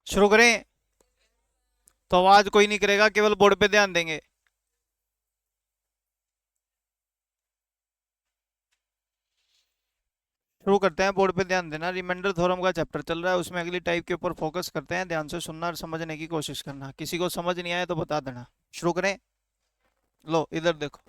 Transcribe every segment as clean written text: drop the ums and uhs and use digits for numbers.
शुरू करें? तो आवाज कोई नहीं करेगा, केवल बोर्ड पे ध्यान देंगे। शुरू करते हैं, बोर्ड पे ध्यान देना। रिमाइंडर थ्योरम का चैप्टर चल रहा है, उसमें अगली टाइप के ऊपर फोकस करते हैं। ध्यान से सुनना और समझने की कोशिश करना। किसी को समझ नहीं आया तो बता देना। शुरू करें? लो इधर देखो।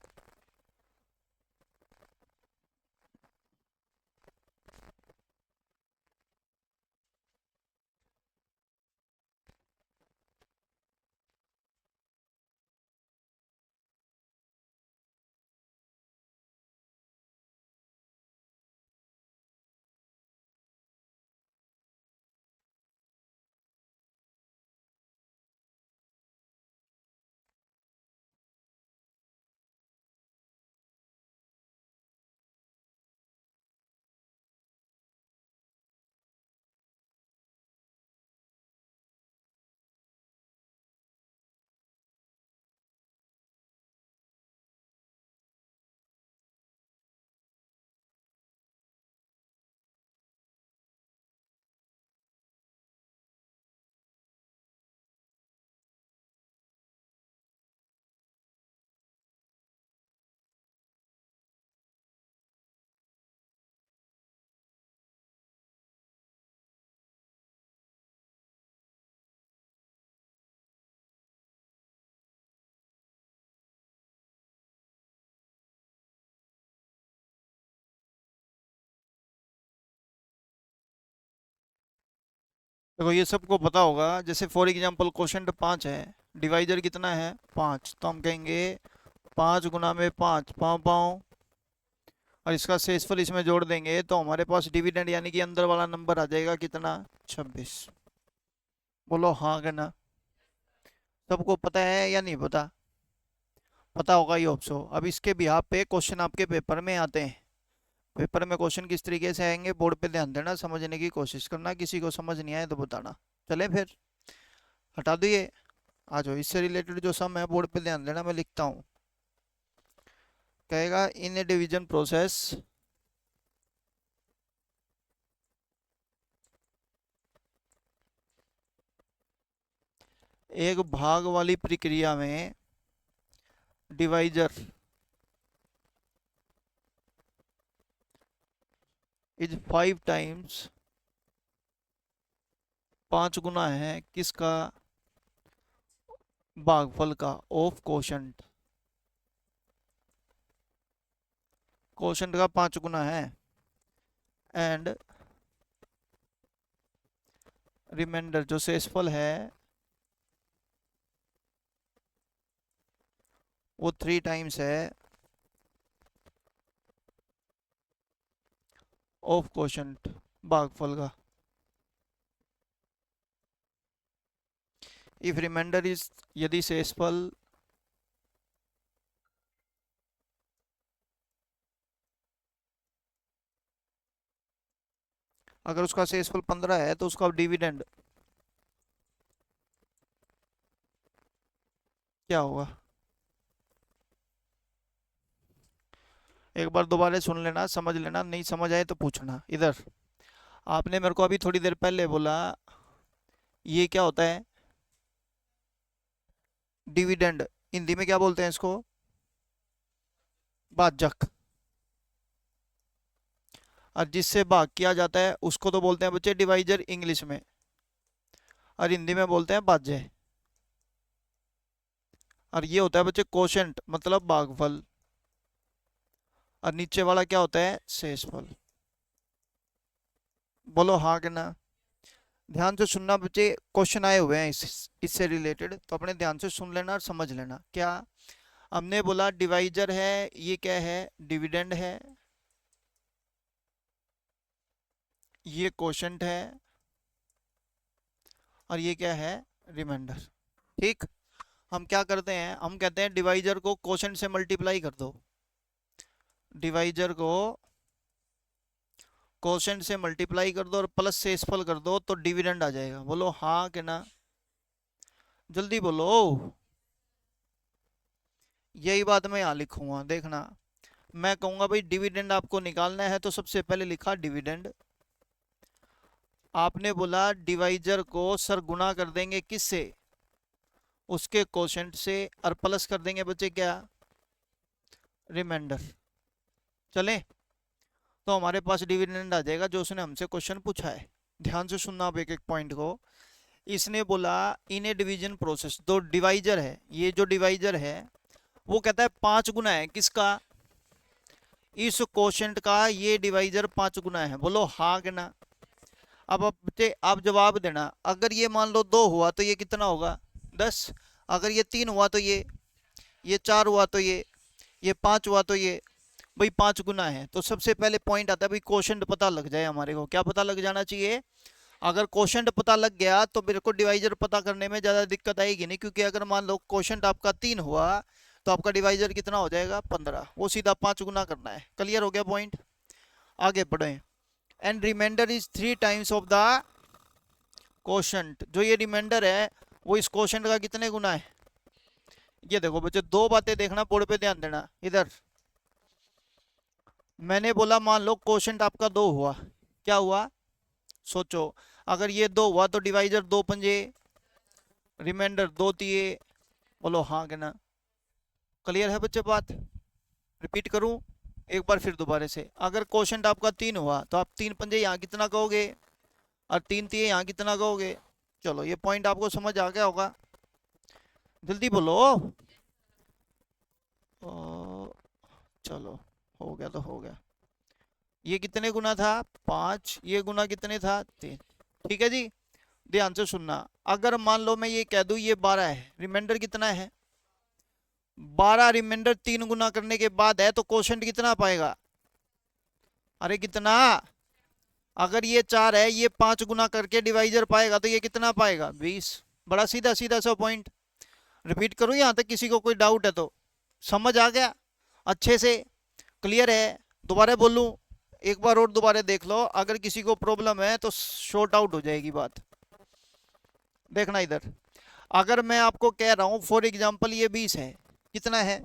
देखो ये सबको पता होगा। जैसे फॉर एग्जांपल क्वेश्चन 5 है, डिवाइजर कितना है 5, तो हम कहेंगे 5 गुना में 5 पाँव पाँव, और इसका शेषफल इसमें जोड़ देंगे तो हमारे पास डिविडेंड यानी कि अंदर वाला नंबर आ जाएगा कितना, 26। बोलो हाँ कि ना? सबको पता है या नहीं पता? पता होगा ये ऑप्शो। अब इसके बिहाफ पे क्वेश्चन आपके पेपर में आते हैं। पेपर में क्वेश्चन किस तरीके से आएंगे, बोर्ड पे ध्यान देना, समझने की कोशिश करना। किसी को समझ नहीं आए तो बताना। चले फिर, हटा दिए। आ जाओ, इससे रिलेटेड जो सम है बोर्ड पे ध्यान देना, मैं लिखता हूँ। कहेगा इन ए डिवीजन प्रोसेस, एक भाग वाली प्रक्रिया में डिवाइजर इज 5 टाइम्स, 5 गुना है किसका, भागफल का, ऑफ कोशंट। कोशंट का 5 गुना है। एंड रिमाइंडर जो शेषफल है वो 3 टाइम्स है ऑफ कोशंट, भागफल का। इफ रिमाइंडर इज, यदि शेषफल अगर उसका शेषफल 15 है तो उसका डिविडेंड क्या होगा? एक बार दोबारा सुन लेना, समझ लेना, नहीं समझ आए तो पूछना। इधर आपने मेरे को अभी थोड़ी देर पहले बोला ये क्या होता है, डिविडेंड। हिंदी में क्या बोलते हैं इसको? भाजक। और जिससे भाग किया जाता है उसको तो बोलते हैं बच्चे डिवाइजर इंग्लिश में, और हिंदी में बोलते हैं भाज्य। और ये होता है बच्चे कोशेंट, मतलब भागफल। और नीचे वाला क्या होता है, शेषफल। बोलो हाँ कि ना? ध्यान से सुनना बच्चे, क्वेश्चन आए हुए हैं इससे रिलेटेड, तो अपने ध्यान से सुन लेना और समझ लेना। क्या हमने बोला, डिवाइजर है, ये क्या है, डिविडेंड है, ये कोशेंट है, और ये क्या है, रिमाइंडर। ठीक। हम क्या करते हैं, हम कहते हैं डिवाइजर को कोशेंट से मल्टीप्लाई कर दो। डिवाइजर को कोशेंट से मल्टीप्लाई कर दो और प्लस से शेषफल कर दो तो डिविडेंड आ जाएगा। बोलो हाँ कि ना? जल्दी बोलो। यही बात मैं यहाँ लिखूंगा, देखना। मैं कहूंगा भाई डिविडेंड आपको निकालना है तो सबसे पहले लिखा डिविडेंड। आपने बोला डिवाइजर को सर गुना कर देंगे किससे, उसके कोशेंट से, और प्लस कर देंगे बच्चे क्या, रिमाइंडर। चले, तो हमारे पास डिविडेंड आ जाएगा जो उसने हमसे क्वेश्चन पूछा है। ध्यान से सुनना आप एक एक पॉइंट को। इसने बोला इन ए डिवीजन प्रोसेस, तो डिवाइजर है, ये जो डिवाइजर है वो कहता है 5 गुना है किसका, इस क्वोशंट का ये डिवाइजर 5 गुना है। बोलो हाँ कि ना। अब बच्चे आप जवाब देना। अगर ये मान लो 2 हुआ तो ये कितना होगा, 10। अगर ये 3 हुआ तो ये 4 हुआ तो ये 5 हुआ तो ये, भाई 5 गुना है। तो सबसे पहले पॉइंट आता है भाई क्वोशंट पता लग जाए हमारे को। क्या पता लग जाना चाहिए, अगर क्वोशंट पता लग गया तो मेरे को डिवाइजर पता करने में ज़्यादा दिक्कत आएगी नहीं, क्योंकि अगर मान लो क्वोशंट आपका 3 हुआ तो आपका डिवाइजर कितना हो जाएगा, 15। वो सीधा 5 गुना करना है। क्लियर हो गया पॉइंट, आगे बढ़े। And remainder is 3 times of the quotient, जो ये रिमाइंडर है वो इस क्वोशंट का कितने गुना है। ये देखो बच्चे, दो बातें देखना, बोर्ड पे ध्यान देना। इधर मैंने बोला मान लो क्वोशंट आपका 2 हुआ, क्या हुआ सोचो। अगर ये 2 हुआ तो डिवाइजर 2 पंजे, रिमाइंडर 2 तिये। बोलो हाँ कि ना। क्लियर है बच्चे बात, रिपीट करूं एक बार फिर दोबारा से। अगर क्वोशंट आपका 3 हुआ तो आप 3 पंजे यहाँ कितना कहोगे, और 3 तिये यहाँ कितना कहोगे। चलो ये पॉइंट आपको समझ आ गया होगा, जल्दी बोलो। ओ, चलो हो गया तो हो गया। ये कितने गुना था, 5। ये गुना कितने था, 3। ठीक है जी, ध्यान से सुनना। अगर मान लो मैं ये कह दूं ये 12 है, रिमाइंडर कितना है 12, रिमाइंडर 3 गुना करने के बाद है तो क्वोशंट कितना पाएगा, अरे कितना। अगर ये 4 है, ये 5 गुना करके डिवाइजर पाएगा तो ये कितना पाएगा, 20। बड़ा सीधा सीधा सा पॉइंट। रिपीट करूं यहां तक किसी को कोई डाउट है तो, समझ आ गया अच्छे से, क्लियर है। दोबारा बोलूं एक बार और दोबारा देख लो, अगर किसी को प्रॉब्लम है तो शॉर्ट आउट हो जाएगी बात। देखना इधर, अगर मैं आपको कह रहा हूं फॉर एग्जांपल ये 20 है, कितना है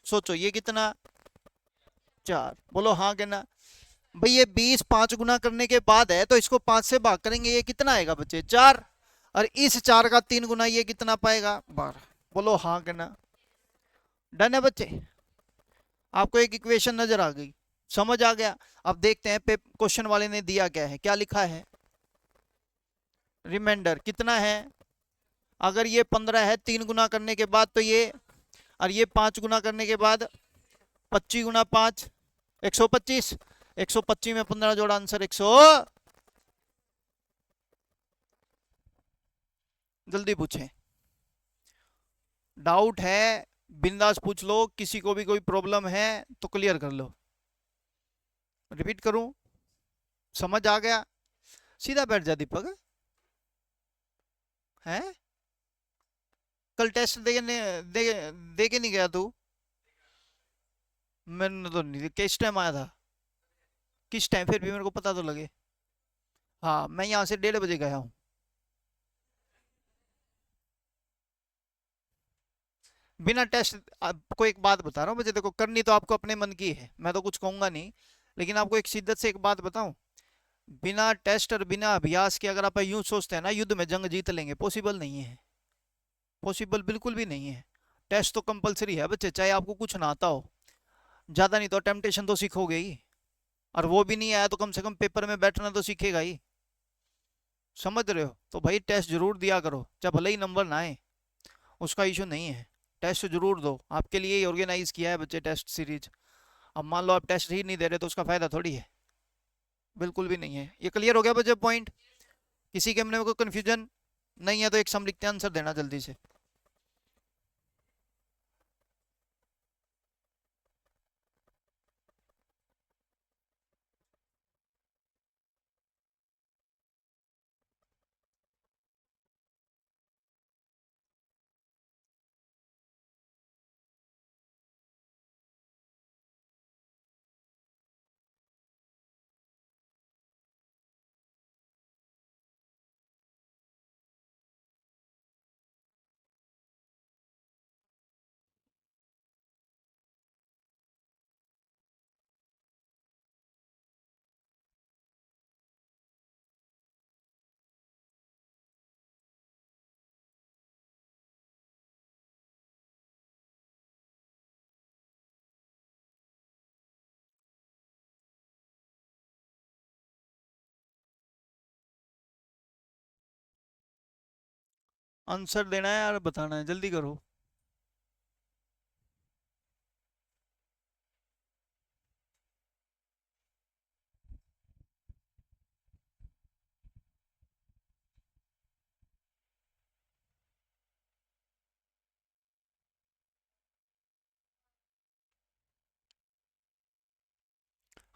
सोचो, ये कितना 4। बोलो हाँ कहना। भाई ये 20 5 गुना करने के बाद है तो इसको 5 से भाग करेंगे, ये कितना आएगा बच्चे 4। और इस 4 का 3 गुना ये कितना पाएगा, 12। बोलो हाँ कहना। डन है बच्चे, आपको एक इक्वेशन नजर आ गई, समझ आ गया। अब देखते हैं क्वेश्चन वाले ने दिया क्या है, क्या लिखा है। रिमाइंडर कितना है, अगर ये 15 है 3 गुना करने के बाद तो ये, और ये 5 गुना करने के बाद 25 गुना 5, 125। 125 में 15 जोड़ा आंसर 100। जल्दी पूछें, डाउट है बिंदास पूछ लो, किसी को भी कोई प्रॉब्लम है तो क्लियर कर लो। रिपीट करूं, समझ आ गया, सीधा बैठ जा दीपक। है कल टेस्ट दे के नहीं गया तू, मैंने तो नहीं, किस टाइम आया था, किस टाइम, फिर भी मेरे को पता तो लगे। हाँ मैं यहाँ से 1:30 बजे गया हूँ। बिना टेस्ट, आपको एक बात बता रहा हूँ मुझे, देखो करनी तो आपको अपने मन की है, मैं तो कुछ कहूंगा नहीं, लेकिन आपको एक शिद्दत से एक बात बताऊं, बिना टेस्ट और बिना अभ्यास के अगर आप यूं सोचते हैं ना युद्ध में जंग जीत लेंगे, पॉसिबल नहीं है। पॉसिबल बिल्कुल भी नहीं है। टेस्ट तो कंपलसरी है बच्चे, चाहे आपको कुछ ना आता हो, ज्यादा नहीं तो टेम्पटेशन तो सीखोगे ही, और वो भी नहीं आया तो कम से कम पेपर में बैठना तो सीखेगा ही। समझ रहे हो, तो भाई टेस्ट जरूर दिया करो, चाहे भले ही नंबर ना आए, उसका इशू नहीं है। टेस्ट जरूर दो, आपके लिए ही ऑर्गेनाइज किया है बच्चे टेस्ट सीरीज। अब मान लो आप टेस्ट ही नहीं दे रहे तो उसका फायदा थोड़ी है, बिल्कुल भी नहीं है। ये क्लियर हो गया बच्चे पॉइंट, किसी के में कोई कंफ्यूजन नहीं है तो एक सम लिखते आंसर देना जल्दी से। आंसर देना है और बताना है, जल्दी करो।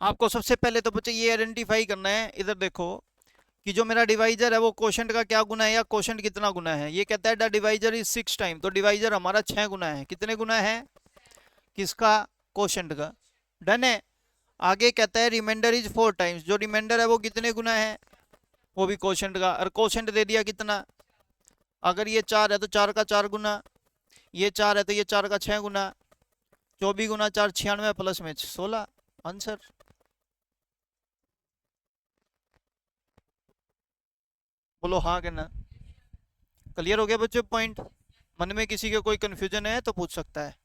आपको सबसे पहले तो बच्चे ये आइडेंटिफाई करना है, इधर देखो कि जो मेरा डिवाइजर है वो कोशेंट का क्या गुना है या कोशेंट कितना गुना है। ये कहता है द डिवाइजर इज 6 टाइम, तो डिवाइजर हमारा 6 गुना है। कितने गुना है किसका? कोशेंट का। डन है। आगे कहता है रिमाइंडर इज 4 टाइम्स, जो रिमाइंडर है वो कितने गुना है? वो भी कोशेंट का। और कोशेंट दे दिया कितना? अगर ये 4 है तो 4 का 4 गुना, ये 4 है तो ये 4 का 6 गुना, 24 गुना 4 96 प्लस में 16। आंसर। बोलो हाँ कि ना। क्लियर हो गया बच्चों पॉइंट? मन में किसी के कोई कंफ्यूजन है तो पूछ सकता है।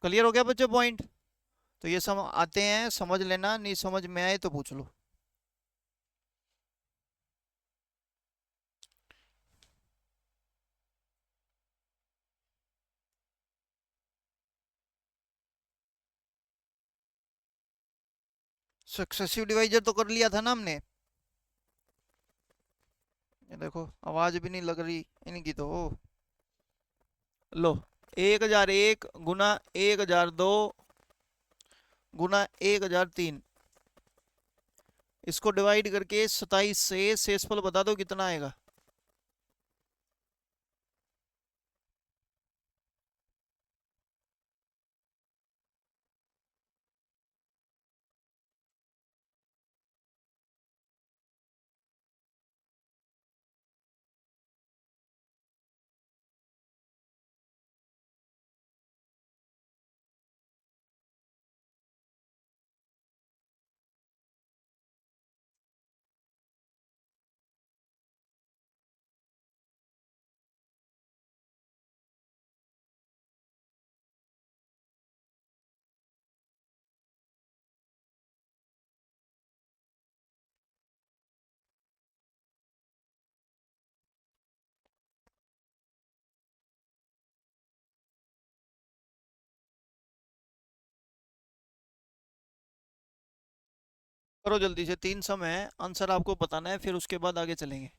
क्लियर हो गया बच्चों पॉइंट? तो ये सब आते हैं, समझ लेना, नहीं समझ में आए तो पूछ लो। सक्सेसिव डिवाइजर तो कर लिया था ना हमने। ये देखो आवाज भी नहीं लग रही इनकी तो। लो 1001 गुना 1002 गुना 1003, इसको डिवाइड करके 27 से शेषफल बता दो कितना आएगा। करो जल्दी से, 3 सम है, आंसर आपको बताना है, फिर उसके बाद आगे चलेंगे।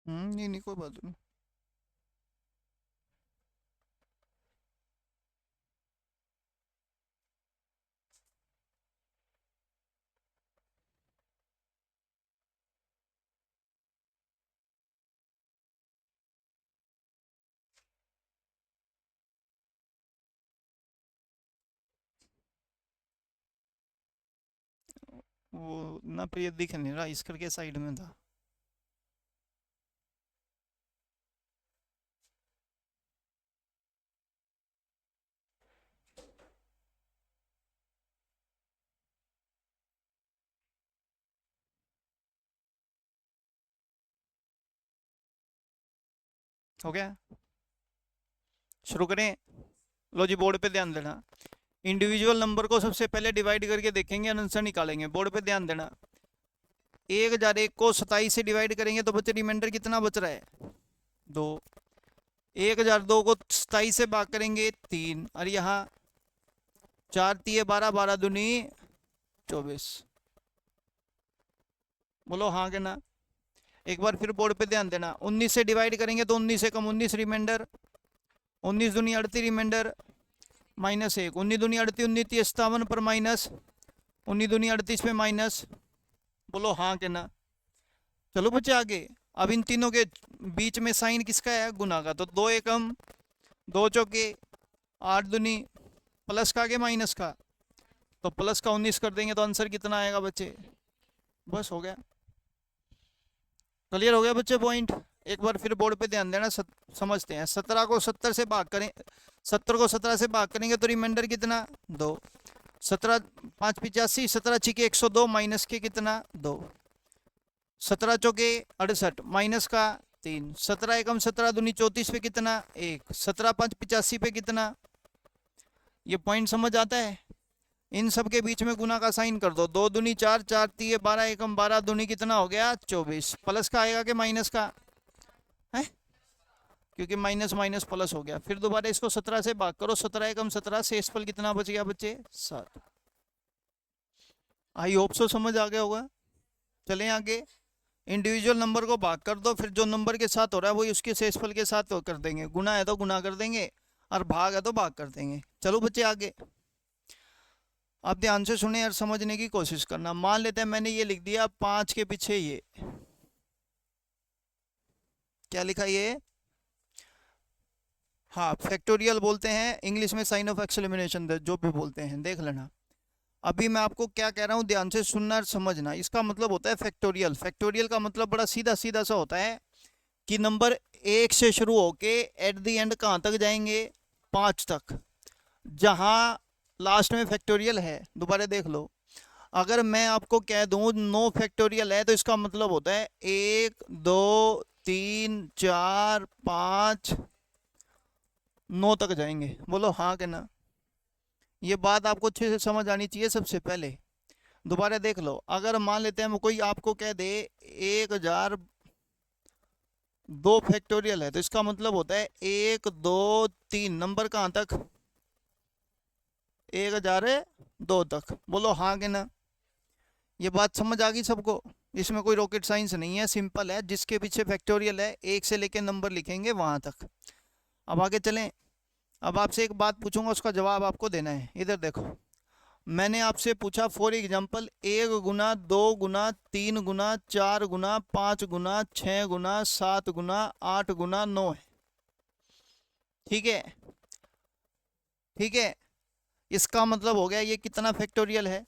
नहीं नहीं कोई बात नहीं। वो ना पे ये दिख नहीं रहा, इस करके साइड में था। हो गया? शुरू करें? लो जी बोर्ड पे ध्यान देना। इंडिविजुअल नंबर को सबसे पहले डिवाइड करके देखेंगे, आंसर निकालेंगे। बोर्ड पे ध्यान देना। 1001 को 27 से डिवाइड करेंगे तो बच्चे रिमाइंडर कितना बच रहा है? 2। 1002 को 27 से भाग करेंगे 3, और यहाँ 4 तिये 12, 12 दूनी 24। बोलो हाँ के ना। एक बार फिर बोर्ड पे ध्यान देना, 19 से डिवाइड करेंगे तो 19 से कम 19 रिमाइंडर, 19 दूनी 38 रिमाइंडर -1, 19 दूनी 38, 19 तिये 57 पर माइनस, 19 दूनी 38 पे माइनस। बोलो हाँ के ना। चलो बच्चे आगे। अब इन तीनों के बीच में साइन किसका है? गुना का। तो 2 एकम 2 चौके 8 दूनी प्लस का आगे माइनस का, तो प्लस का 19 कर देंगे तो आंसर कितना आएगा बच्चे? बस हो गया। क्लियर हो गया बच्चे पॉइंट? एक बार फिर बोर्ड पे ध्यान देना, समझते हैं। 17 को 70 से भाग करें, 70 को 17 से भाग करेंगे तो रिमाइंडर कितना? 2। 17 5 85, 17 छिके 102 माइनस के कितना? 2। 17 चौके 68 माइनस का 3। 17 एकम 17 दूनी 34 पे कितना? 1। 17 5 85 पे कितना? ये पॉइंट समझ आता है? इन सब के बीच में गुना का साइन कर दो। 2 दूनी 4, 4 तिये 12 एकम 12 दूनी कितना हो गया? 24। प्लस का आएगा कि माइनस का है? क्योंकि माइनस माइनस प्लस हो गया। फिर दोबारा इसको 17 से भाग करो, 17 एकम 17, शेषफल कितना बच गया बच्चे? 7। आई होप सो समझ आ गया होगा। चलें आगे। इंडिविजुअल नंबर को भाग कर दो, फिर जो नंबर के साथ हो रहा है वही उसके शेषफल के साथ कर देंगे। गुना है तो गुना कर देंगे, और भाग है तो भाग कर देंगे। चलो बच्चे आगे। आप ध्यान से सुने और समझने की कोशिश करना। मान लेते हैं मैंने ये लिख दिया 5 के पीछे ये क्या लिखा? ये हाँ फैक्टोरियल बोलते हैं इंग्लिश में, साइन ऑफ एक्सक्लेमेशन जो भी बोलते हैं, देख लेना। अभी मैं आपको क्या कह रहा हूँ ध्यान से सुनना और समझना। इसका मतलब होता है फैक्टोरियल। फैक्टोरियल का मतलब बड़ा सीधा सीधा सा होता है कि नंबर 1 से शुरू होके एट द एंड कहाँ तक जाएंगे? 5 तक, जहाँ लास्ट में फैक्टोरियल है। दोबारा देख लो, अगर मैं आपको कह दूं 9 फैक्टोरियल है तो इसका मतलब होता है 1 2 3 4 5 9 तक जाएंगे। बोलो हाँ कि ना। ये बात आपको अच्छे से समझ आनी चाहिए सबसे पहले। दोबारा देख लो, अगर मान लेते हैं कोई आपको कह दे 1002 फैक्टोरियल है तो इसका मतलब होता है 1 2 3 नंबर कहाँ तक? 1002 तक। बोलो हाँ कि ना। ये बात समझ आ गई सबको? इसमें कोई रॉकेट साइंस नहीं है, सिंपल है। जिसके पीछे फैक्टोरियल है 1 से लेके नंबर लिखेंगे वहां तक। अब आगे चलें। अब आपसे एक बात पूछूंगा, उसका जवाब आपको देना है। इधर देखो, मैंने आपसे पूछा फॉर एग्जाम्पल 1 गुना 2 गुना 3 गुना 4 गुना 5 गुना 6 गुना 7 गुना 8 गुना 9 है। ठीक है, ठीक है। इसका मतलब हो गया ये कितना फैक्टोरियल है?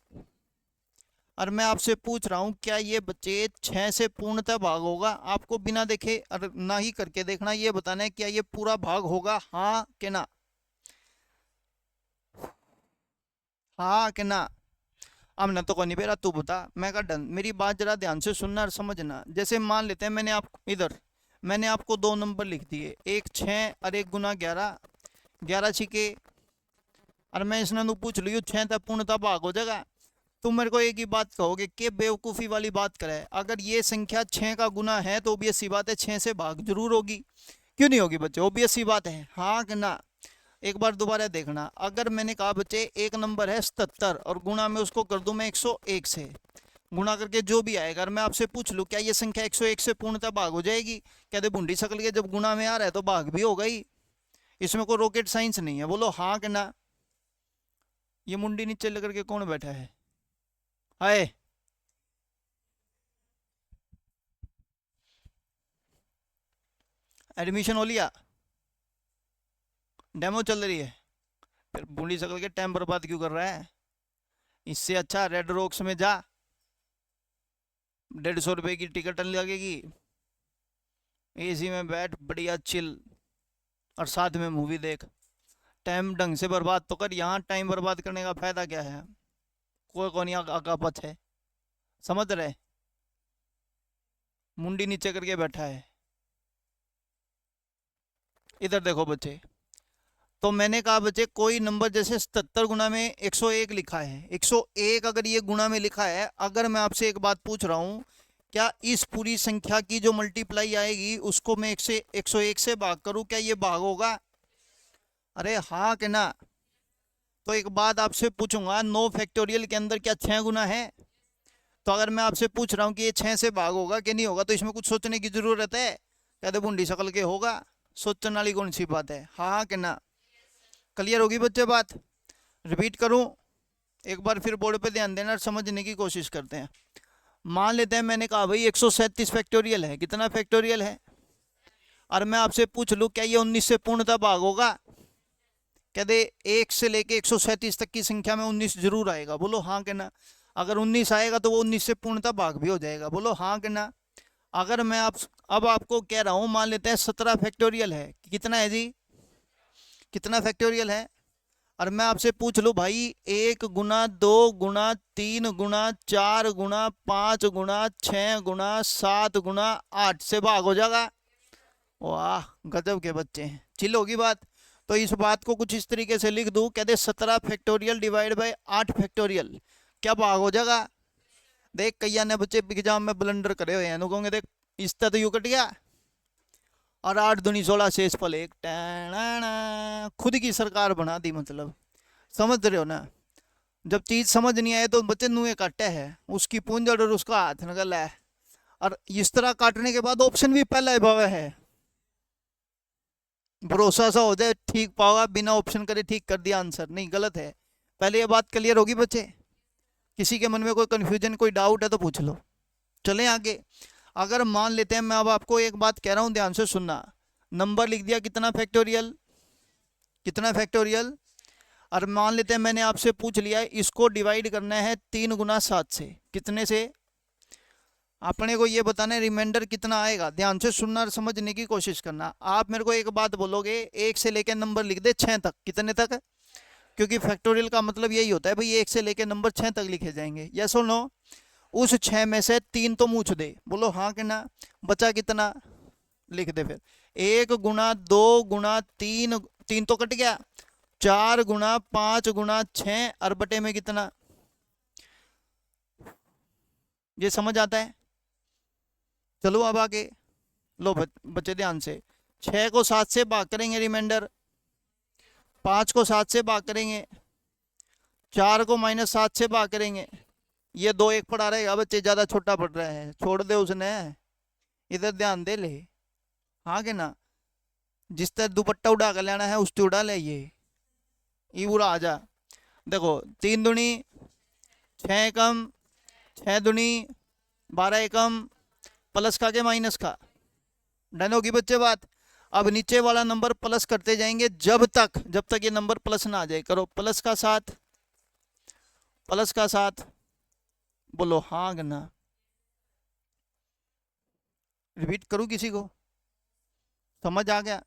और मैं आपसे पूछ रहा हूं क्या ये बच्चे 6 से पूर्णतः भाग होगा? आपको बिना देखे और ना ही करके देखना, ये बताना है क्या ये पूरा भाग होगा, हाँ कि ना? हाँ कि ना? अब ना तो कोई नहीं बेरा, तू बता। मैं कहा डन। मेरी बात जरा ध्यान से सुनना और समझना। जैसे मान लेते हैं मैंने मैंने आपको 2 नंबर लिख दिए, एक 6 और एक गुना 11। 11 छिके, और मैं इसने पूछ लियो 6 तक पूर्णतः भाग हो जाएगा। तुम मेरे को एक ही बात कहोगे कि बेवकूफ़ी वाली बात करे। अगर ये संख्या 6 का गुना है तो ऑब्वियस सी बात है 6 से भाग जरूर होगी। क्यों नहीं होगी बच्चे? ऑब्वियस सी बात है, हाँ कि ना? एक बार दोबारा देखना। अगर मैंने कहा बच्चे एक नंबर है 77 और गुणा में उसको कर दूं मैं 101 से, गुणा करके जो भी आएगा, अगर मैं आपसे पूछ लूँ क्या ये संख्या 101 से पूर्णतः भाग हो जाएगी? कहते बूंदी शकल के जब गुणा में आ रहा है तो भाग भी होगा ही। इसमें कोई रॉकेट साइंस नहीं है। बोलो हाँ कि ना। ये मुंडी नीचे लेकर के कौन बैठा है? हाय, एडमिशन हो लिया? डेमो चल रही है? फिर बूढ़ी शकल के टाइम बर्बाद क्यों कर रहा है? इससे अच्छा रेड रॉक्स में जा, 150 रुपये की टिकट लगेगी, एसी में बैठ बढ़िया चिल, और साथ में मूवी देख। टाइम ढंग से बर्बाद तो कर। यहाँ टाइम बर्बाद करने का फायदा क्या है? कोई कौन आगा पछ है, समझ रहे? मुंडी नीचे करके बैठा है। इधर देखो बच्चे, तो मैंने कहा बच्चे कोई नंबर जैसे 77 गुना में 101 लिखा है, 101 अगर ये गुना में लिखा है, अगर मैं आपसे एक बात पूछ रहा हूँ क्या इस पूरी संख्या की जो मल्टीप्लाई आएगी उसको मैं 101 से भाग करूं, क्या ये भाग होगा? अरे हाँ कि ना? तो एक बात आपसे पूछूंगा, 9 फैक्टोरियल के अंदर क्या 6 गुना है? तो अगर मैं आपसे पूछ रहा हूँ कि ये 6 से भाग होगा कि नहीं होगा, तो इसमें कुछ सोचने की जरूरत है? कहते बूंदी शकल के होगा, सोचने वाली कौन सी बात है? हाँ कि ना? क्लियर होगी बच्चे बात? रिपीट करूं एक बार फिर, बोर्ड पे ध्यान देना और समझने की कोशिश करते हैं। मान लेते हैं मैंने कहा भाई 137 फैक्टोरियल है। कितना फैक्टोरियल है? और मैं आपसे पूछ लूं क्या ये 19 से पूर्णतः भाग होगा? कहते 1 से लेके 137 तक की संख्या में 19 जरूर आएगा। बोलो हाँ कि ना? अगर 19 आएगा तो वो 19 से पूर्णतः भाग भी हो जाएगा। बोलो हाँ कि ना? अगर मैं अब आपको कह रहा हूं, मान लेते हैं 17 फैक्टोरियल है। कितना है जी? कितना फैक्टोरियल है? और मैं आपसे पूछ लूँ भाई 1 गुना 2 गुना 3 गुना 4 गुना 5 गुना 6 गुना 7 गुना 8 से भाग हो जाएगा? वाह गजब के बच्चे हैं, चिल होगी बात। तो इस बात को कुछ इस तरीके से लिख दूं, कहते 17 फैक्टोरियल डिवाइड बाय 8 फैक्टोरियल, क्या भाग हो जाएगा? देख कईया ने बच्चे एग्जाम में ब्लंडर करे हुए हैं, कहोगे देख इसका तो यू कट गया। और 8 दूनी 16 शेष फल एक, खुद की सरकार बना दी। मतलब समझ रहे हो ना? जब चीज समझ नहीं आए तो बच्चे नुए काटे है, उसकी पूंजड़ और उसका हाथ निकल है। और इस तरह काटने के बाद ऑप्शन भी पहला भाव है, भरोसा सा हो जाए ठीक पाओगा, बिना ऑप्शन करे ठीक कर दिया आंसर, नहीं गलत है। पहले ये बात क्लियर होगी बच्चे? किसी के मन में कोई कंफ्यूजन कोई डाउट है तो पूछ लो। चलें आगे। अगर मान लेते हैं, मैं अब आपको एक बात कह रहा हूं, ध्यान से सुनना। नंबर लिख दिया, कितना फैक्टोरियल? कितना फैक्टोरियल? और मान लेते हैं मैंने आपसे पूछ लिया इसको डिवाइड करना है 3 गुना 7 से। कितने से? अपने को ये बताना है रिमाइंडर कितना आएगा। ध्यान से सुनना और समझने की कोशिश करना। आप मेरे को एक बात बोलोगे, 1 से लेकर नंबर लिख दे 6 तक। कितने तक? क्योंकि फैक्टोरियल का मतलब यही होता है भाई, 1 से लेकर नंबर 6 तक लिखे जाएंगे। यस और नो? उस 6 में से 3 तो मूछ दे। बोलो हाँ कि ना? बचा कितना? लिख दे फिर। 1 गुना 2 गुना 3, 3 तो कट गया, 4 गुना 5 गुना 6 और बटे में कितना? ये समझ आता है? चलो अब आगे लो बच्चे ध्यान से। 6 को 7 से भाग करेंगे रिमाइंडर, 5 को 7 से भाग करेंगे, 4 को -7 से भाग करेंगे। ये 2 1 पढ़ा रहेगा बच्चे, ज्यादा छोटा पढ़ रहा है, छोड़ दे उसने, इधर ध्यान दे ले। हाँ कि ना? जिस तरह दुपट्टा उड़ा कर लेना है उस पर उड़ा ले, ये उड़ा आ जा। देखो 3 दूनी 6 एकम, 6 दूनी 12 एकम, प्लस का के माइनस का। डन होगी बच्चे बात? अब नीचे वाला नंबर प्लस करते जाएंगे जब तक ये नंबर प्लस ना आ जाए। करो प्लस का 7, प्लस का 7। बोलो हाँ कि ना? रिपीट करूं किसी को? समझ आ गया?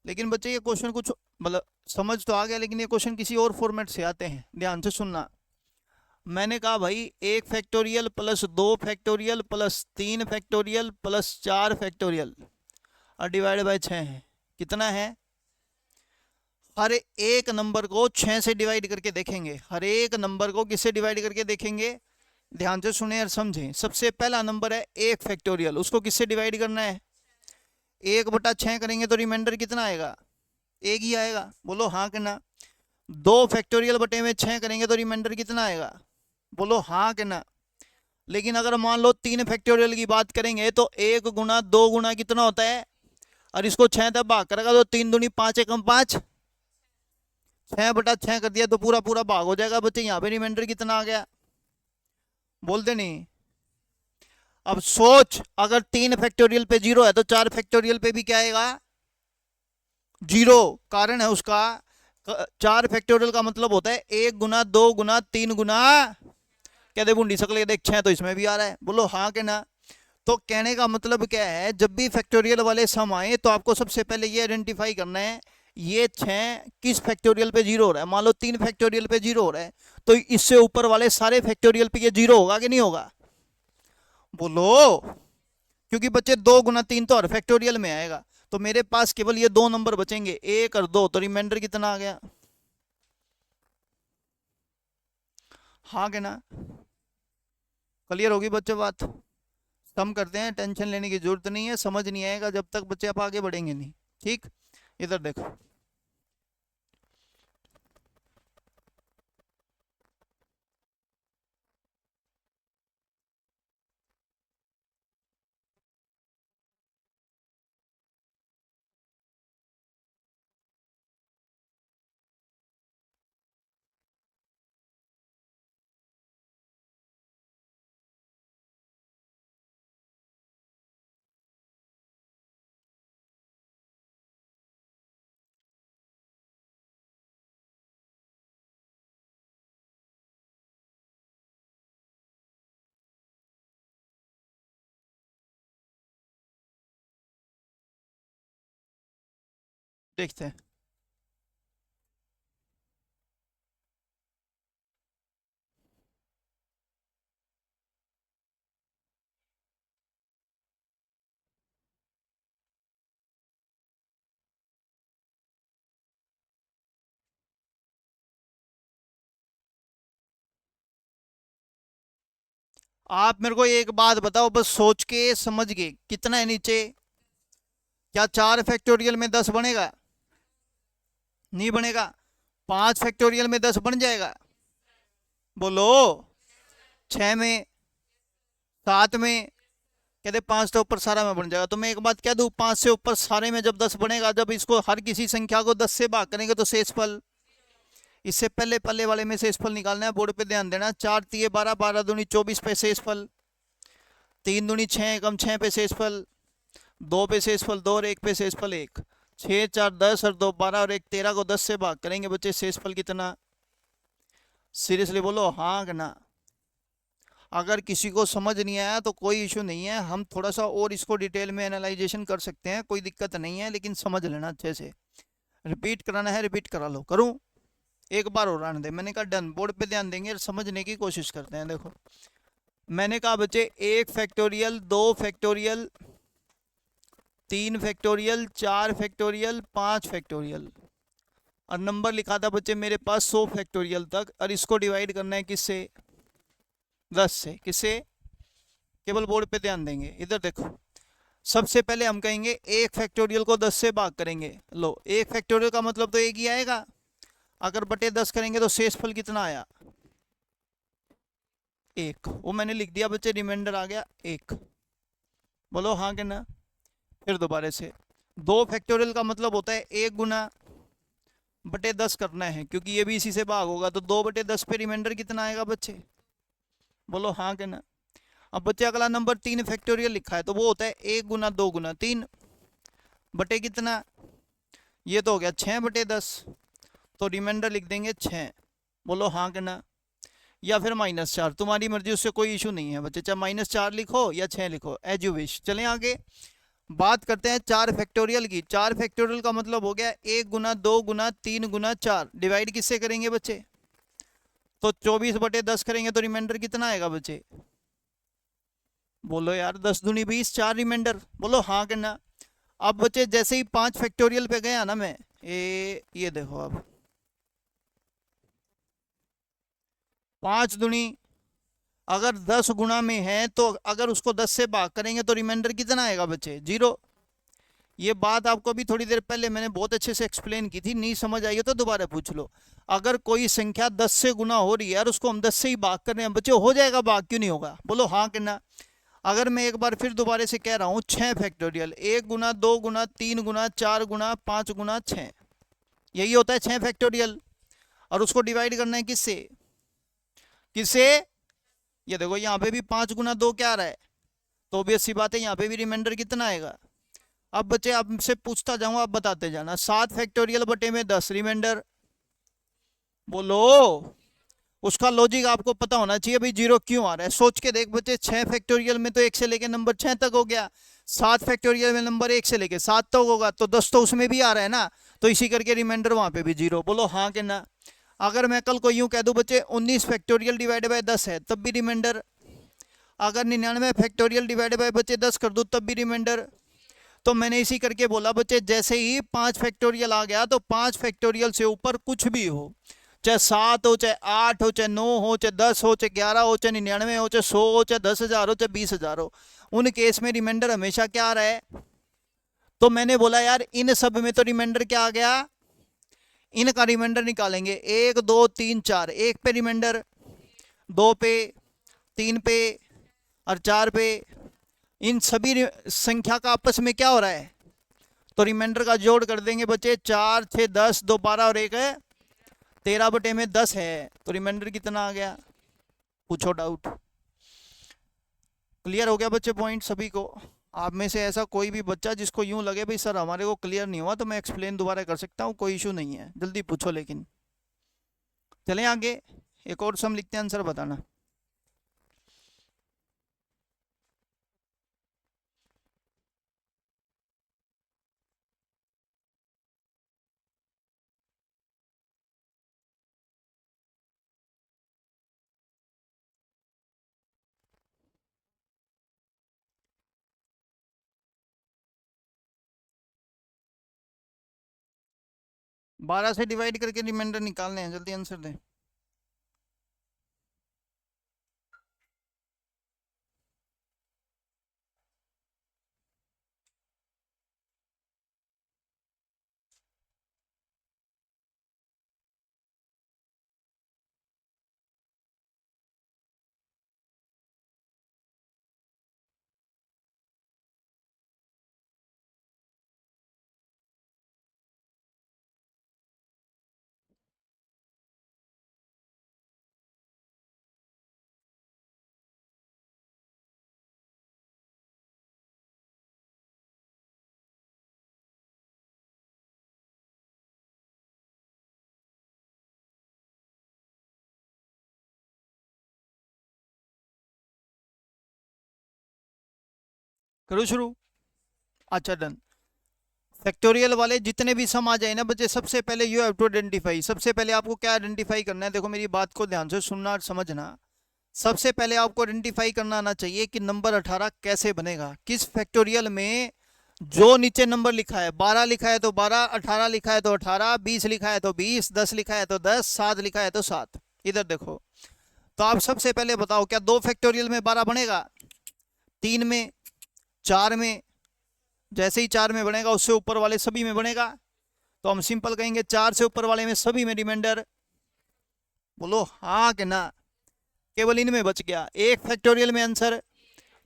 लेकिन बच्चे ये क्वेश्चन कुछ मतलब समझ तो आ गया, लेकिन ये क्वेश्चन किसी और फॉर्मेट से आते हैं। ध्यान से सुनना। मैंने कहा भाई 1 factorial plus 2 factorial plus 3 factorial plus 4 factorial और डिवाइड बाय 6 है। कितना है? हर एक नंबर को 6 से डिवाइड करके देखेंगे। हर एक नंबर को किससे डिवाइड करके देखेंगे? ध्यान से सुने और समझें। सबसे पहला नंबर है 1 फैक्टोरियल, उसको किससे डिवाइड करना है? 1/6 करेंगे तो रिमाइंडर कितना आएगा? 1 ही आएगा। बोलो हाँ कि ना? 2 फैक्टोरियल बटे में 6 करेंगे तो रिमाइंडर कितना आएगा? बोलो हाँ कि ना? लेकिन अगर मान लो 3 फैक्टोरियल की बात करेंगे तो 1 गुना 2 गुना कितना होता है? और इसको 6 तक भाग करेगा तो 3 दूनी 5 एकम 5, 6/6 कर दिया तो पूरा पूरा भाग हो जाएगा बच्चे। यहाँ पे रिमाइंडर कितना आ गया? बोलते नहीं। अब सोच, अगर 3 फैक्टोरियल पे 0 है तो 4 फैक्टोरियल पे भी क्या आएगा? 0। कारण है उसका 4 फैक्टोरियल का मतलब होता है 1 गुना 2 गुना 3 गुना, कहते बूंदी सकल देख 6 तो इसमें भी आ रहा है। बोलो हाँ कि ना? तो कहने का मतलब क्या है, जब भी फैक्टोरियल वाले सम आए तो आपको सबसे पहले ये आइडेंटिफाई करना है ये 6 किस फैक्टोरियल पे 0 हो रहा है। मान लो 3 फैक्टोरियल पे 0 हो रहा है तो इससे ऊपर वाले सारे फैक्टोरियल पे ये 0 होगा कि नहीं होगा? बोलो। क्योंकि बच्चे 2 गुना 3 तो हर फैक्टोरियल में आएगा, तो मेरे पास केवल ये 2 नंबर बचेंगे 1 और 2, तो रिमाइंडर कितना आ गया? हाँ कि ना? क्लियर होगी बच्चे बात? सम करते हैं, टेंशन लेने की जरूरत नहीं है, समझ नहीं आएगा जब तक बच्चे आप आगे बढ़ेंगे नहीं। ठीक, इधर देखो, देखते हैं। आप मेरे को एक बात बताओ, बस सोच के समझ के, कितना है नीचे? क्या 4 फैक्टोरियल में 10 बनेगा? नहीं बनेगा। 5 फैक्टोरियल में 10 बन जाएगा? बोलो। 6 में, 7 में, कहते 5 से ऊपर सारा में बन जाएगा। तो मैं एक बात कह दूं, 5 से ऊपर सारे में जब 10 बनेगा, जब इसको हर किसी संख्या को 10 से भाग करेंगे तो शेषफल, इससे पहले पल्ले वाले में शेषफल निकालना है, बोर्ड पे ध्यान देना। 4 तिये 12, 12 दूनी 24 पे शेषफल, 3 दूनी 6, एकम 6 पे शेषफल, 2 पे शेषफल 2 और 1 पे शेषफल 1। 6 4 10 और 2 12 और 1 13 को 10 से भाग करेंगे बच्चे, शेषफल कितना? सीरियसली बोलो हाँ कि ना? अगर किसी को समझ नहीं आया तो कोई इशू नहीं है, हम थोड़ा सा और इसको डिटेल में एनालाइजेशन कर सकते हैं, कोई दिक्कत नहीं है, लेकिन समझ लेना अच्छे से। रिपीट कराना है रिपीट करा लो। करूं? एक बार और आने दे। मैंने कहा डन, बोर्ड पे ध्यान देंगे और समझने की कोशिश करते हैं। देखो मैंने कहा बच्चे 1 factorial, 2 factorial, 3 factorial, 4 factorial, 5 factorial, और नंबर लिखा था बच्चे मेरे पास 100 फैक्टोरियल तक, और इसको डिवाइड करना है किससे? 10 से। किससे? केवल बोर्ड पे ध्यान देंगे। इधर देखो, सबसे पहले हम कहेंगे 1 फैक्टोरियल को 10 से भाग करेंगे। लो 1 फैक्टोरियल का मतलब तो 1 ही आएगा, अगर बटे 10 करेंगे तो शेषफल कितना आया? 1। वो मैंने लिख दिया बच्चे, रिमाइंडर आ गया 1। बोलो हाँ कि ना? फिर दोबारा से, 2 फैक्टोरियल का मतलब होता है 1 गुना बटे 10 करना है, क्योंकि ये भी इसी से भाग होगा, तो 2 बटे 10 पे रिमाइंडर कितना आएगा बच्चे? बोलो हाँ कि ना? अब बच्चे अगला नंबर 3 फैक्टोरियल लिखा है, तो वो होता है 1 गुना 2 गुना 3 बटे कितना? ये तो हो गया 6 बटे 10, तो रिमाइंडर लिख देंगे 6। बोलो हाँ कि ना? या फिर -4, तुम्हारी मर्जी, उससे कोई इशू नहीं है बच्चे, चाहे -4 लिखो या 6 लिखो, एज यू विश। चलें आगे, बात करते हैं 4 फैक्टोरियल की। 4 फैक्टोरियल का मतलब हो गया 1 गुना 2 गुना 3 गुना 4, डिवाइड किससे करेंगे बच्चे? तो 24 बटे 10 करेंगे तो रिमाइंडर कितना आएगा बच्चे? बोलो यार, 10 दूनी 20, 4 रिमाइंडर। बोलो हाँ कि ना? अब बच्चे जैसे ही 5 फैक्टोरियल पे गया ना मैं, ये देखो, अब 5 दूनी, अगर 10 गुना में है तो अगर उसको 10 से भाग करेंगे तो रिमाइंडर कितना आएगा बच्चे? 0। ये बात आपको भी थोड़ी देर पहले मैंने बहुत अच्छे से एक्सप्लेन की थी, नहीं समझ आई हो तो दोबारा पूछ लो। अगर कोई संख्या 10 से गुना हो रही है और उसको हम 10 से ही भाग कर रहे हैं बच्चे, हो जाएगा भाग, क्यों नहीं होगा? बोलो हाँ कि ना? अगर मैं एक बार फिर दोबारा से कह रहा हूँ, 6 फैक्टोरियल, 1 गुना 2 गुना 3 गुना 4 गुना 5 गुना 6, यही होता है 6 फैक्टोरियल, और उसको डिवाइड करना है किससे? किससे? ये देखो यहाँ पे भी 5 गुना 2 क्या आ रहा है, तो ऑब्वियस सी बात है यहाँ पे भी रिमाइंडर कितना आएगा? अब बच्चे आपसे पूछता जाऊँ, आप बताते जाना। 7 फैक्टोरियल बटे में 10, रिमाइंडर बोलो। उसका लॉजिक आपको पता होना चाहिए भाई, 0 क्यों आ रहा है, सोच के देख बच्चे। 6 फैक्टोरियल में तो 1 से लेके नंबर 6 तक हो गया, 7 फैक्टोरियल में नंबर 1 से लेके 7 तक होगा, तो 10 तो उसमें भी आ रहा है ना, तो इसी करके रिमाइंडर वहां पे भी 0। बोलो हाँ कि ना? अगर मैं कल को यूं कह दूं बच्चे 19 फैक्टोरियल डिवाइड बाय 10 है, तब भी रिमाइंडर। अगर 99 फैक्टोरियल डिवाइड बाय बच्चे 10 कर दूं, तब भी रिमाइंडर। तो मैंने इसी करके बोला बच्चे, जैसे ही 5 फैक्टोरियल आ गया तो 5 फैक्टोरियल से ऊपर कुछ भी हो, चाहे 7 हो, चाहे 8 हो, चाहे 9 हो, चाहे 10 हो, चाहे 11 हो, चाहे 99 हो, चाहे 100 हो, चाहे 10,000 हो, चाहे 20,000 हो, उन केस में रिमाइंडर हमेशा क्या आ रहा है? तो मैंने बोला यार इन सब में तो रिमाइंडर क्या आ गया, इनका रिमाइंडर निकालेंगे। 1 2 3 4, एक पे रिमाइंडर, 2 पे, 3 पे और 4 पे, इन सभी संख्या का आपस में क्या हो रहा है? तो रिमाइंडर का जोड़ कर देंगे बच्चे, 4 6 10 2 12 और एक है 13 बटे में 10 है, तो रिमाइंडर कितना आ गया? पूछो डाउट। क्लियर हो गया बच्चे पॉइंट सभी को? आप में से ऐसा कोई भी बच्चा जिसको यूं लगे भाई सर हमारे को क्लियर नहीं हुआ, तो मैं एक्सप्लेन दोबारा कर सकता हूँ, कोई इशू नहीं है, जल्दी पूछो। लेकिन चलें आगे, एक और सम लिखते हैं, आंसर बताना। बारह से डिवाइड करके रिमाइंडर निकालने हैं, जल्दी आंसर दें। करो शुरू। अच्छा डन। फैक्टोरियल वाले जितने भी सम आ जाए ना बच्चे, सबसे पहले यू हैव टू आइडेंटिफाई, सबसे पहले आपको क्या आइडेंटिफाई करना है? देखो मेरी बात को ध्यान से सुनना और समझना। सबसे पहले आपको आइडेंटिफाई करना आना चाहिए कि नंबर 18 कैसे बनेगा, किस फैक्टोरियल में। जो नीचे नंबर लिखा है, 12 लिखा है तो 12, 18 लिखा है तो 18, 20 लिखा है तो 20, 10 लिखा है तो 10, 7 लिखा है तो 7। इधर देखो, तो आप सबसे पहले बताओ क्या दो फैक्टोरियल में 12 बनेगा? 3 में, 4 में, जैसे ही 4 में बनेगा उससे ऊपर वाले सभी में बनेगा। तो हम सिंपल कहेंगे 4 से ऊपर वाले में सभी में रिमाइंडर। बोलो हाँ कि ना? केवल इनमें बच गया एक फैक्टोरियल में आंसर।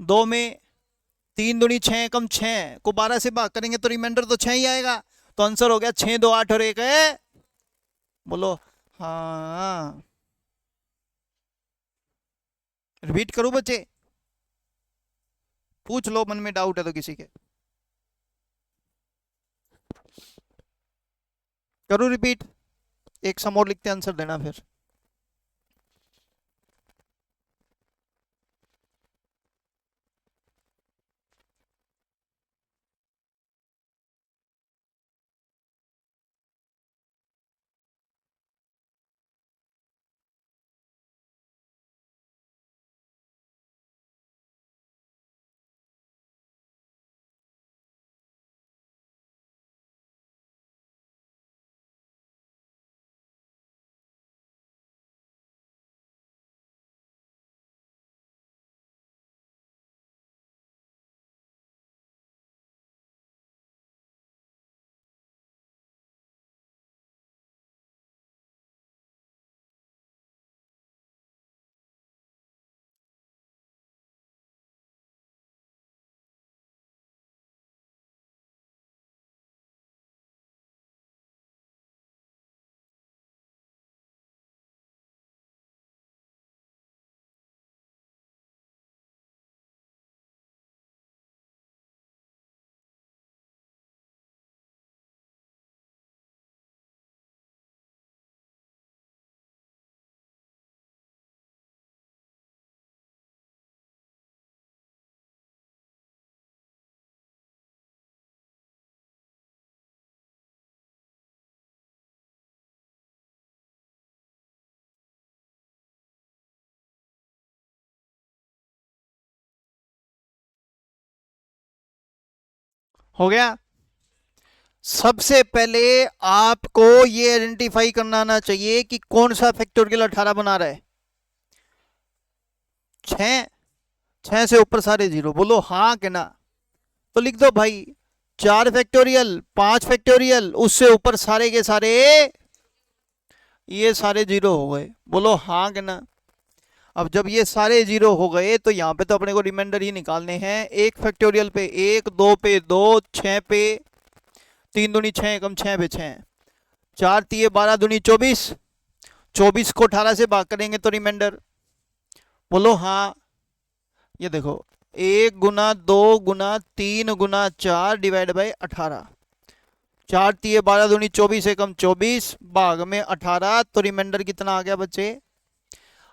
2 में, 3 दूनी 6 कम 6 को 12 से भाग करेंगे तो रिमाइंडर तो 6 ही आएगा। तो आंसर हो गया 6 2 8 और एक है। बोलो हाँ। रिपीट करूं बच्चे? पूछ लो मन में डाउट है तो किसी के। करूं रिपीट? एक सम और लिखते आंसर देना फिर। हो गया? सबसे पहले आपको ये आइडेंटिफाई करना आना चाहिए कि कौन सा फैक्टोरियल 18 बना रहा है। 6 से ऊपर सारे जीरो, बोलो हाँ कि ना। तो लिख दो भाई 4 फैक्टोरियल, 5 फैक्टोरियल, उससे ऊपर सारे के सारे ये सारे जीरो हो गए, बोलो हाँ कि ना। अब जब ये सारे जीरो हो गए तो यहाँ पे तो अपने को रिमाइंडर ही निकालने हैं। 1 फैक्टोरियल पे 1, 2 पे 2, 6 पे 3 दूनी 6, कम 6 पे 6, 4 तिये 12 दूनी 24, 24 को 18 से भाग करेंगे तो रिमाइंडर, बोलो हाँ। ये देखो 1 गुना 2 गुना 3 गुना 4 डिवाइड बाई 18, 4 तिये 12 दूनी 24, एकम 24, भाग में 18, तो रिमाइंडर कितना आ गया बच्चे।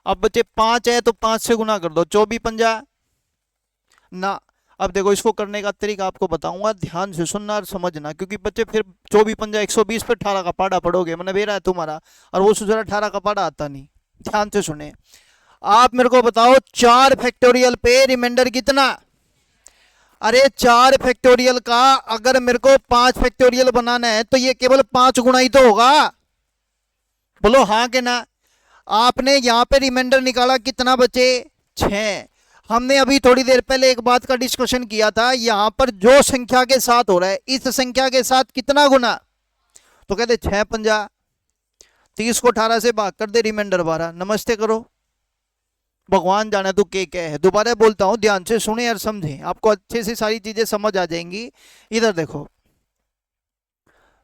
अब बच्चे 5 है तो 5 से गुना कर दो, 24 पंजा ना। अब देखो इसको करने का तरीका आपको बताऊंगा, ध्यान से सुनना और समझना, क्योंकि बच्चे फिर 24 पंजा 120 पे 18 का पाड़ा पढ़ोगे, मैंने बेरा है तुम्हारा, और वो सुझाव 18 का पाड़ा आता नहीं। ध्यान से सुने, आप मेरे को बताओ 4 फैक्टोरियल पे रिमाइंडर कितना। अरे 4 फैक्टोरियल का अगर मेरे को 5 फैक्टोरियल बनाना है तो ये केवल 5 गुना ही तो होगा, बोलो हाँ के ना। आपने यहाँ पे रिमाइंडर निकाला कितना बचे, 6। हमने अभी थोड़ी देर पहले एक बात का डिस्कशन किया था, यहाँ पर जो संख्या के साथ हो रहा है इस संख्या के साथ कितना गुना, तो कहते 6 पंजा, 30 को 18 से भाग कर दे, रिमाइंडर 12, नमस्ते करो, भगवान जाने तो क्या है। दोबारा बोलता हूं, ध्यान से सुने और समझें, आपको अच्छे से सारी चीजें समझ आ जाएंगी। इधर देखो,